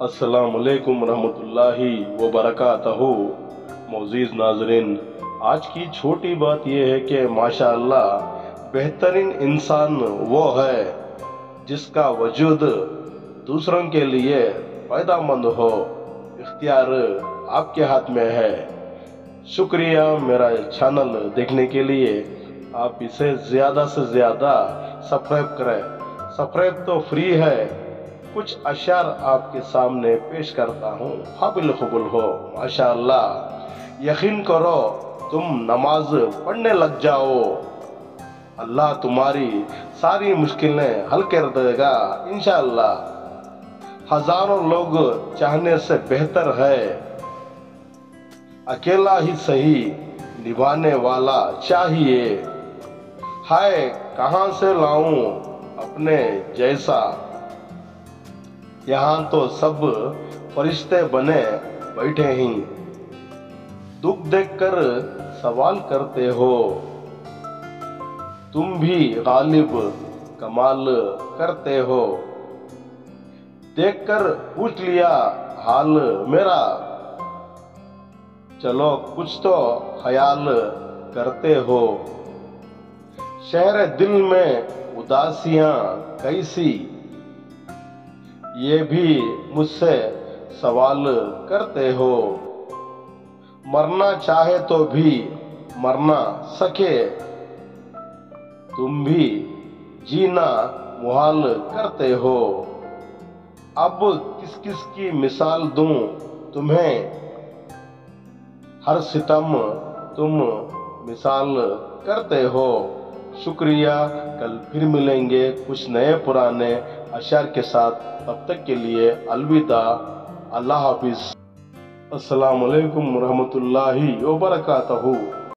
अस्सलाम वालेकुम रहमतुल्लाहि व बरकातहू। मोअज़्ज़िज़ नाज़रीन, आज की छोटी बात यह है कि माशाअल्लाह बेहतरीन इंसान वो है जिसका वजूद दूसरों के लिए फ़ायदेमंद हो। इख्तियार आपके हाथ में है। शुक्रिया मेरा चैनल देखने के लिए। आप इसे ज़्यादा से ज़्यादा सब्सक्राइब करें। सब्सक्राइब तो फ्री है। कुछ अशार आपके सामने पेश करता हूँ, काबिल कबूल हो। माशाअल्लाह, यकीन करो तुम नमाज पढ़ने लग जाओ, अल्लाह तुम्हारी सारी मुश्किलें हल कर देगा इंशाअल्लाह। हजारों लोग चाहने से बेहतर है अकेला ही सही निभाने वाला चाहिए। हाय कहाँ से लाऊं अपने जैसा, यहाँ तो सब फरिश्ते बने बैठे ही। दुख देखकर सवाल करते हो, तुम भी गालिब कमाल करते हो। देखकर पूछ लिया हाल मेरा, चलो कुछ तो ख्याल करते हो। शहर दिल में उदासियां कैसी, ये भी मुझसे सवाल करते हो। मरना चाहे तो भी मर ना सके, तुम भी जीना मुहाल करते हो। अब किस किस की मिसाल दूं तुम्हें, हर सितम तुम मिसाल करते हो। शुक्रिया, कल फिर मिलेंगे कुछ नए पुराने अशार के साथ। तब तक के लिए अलविदा, अल्लाह हाफिज। अस्सलाम वालेकुम रहमतुल्लाहि व बरकातहू।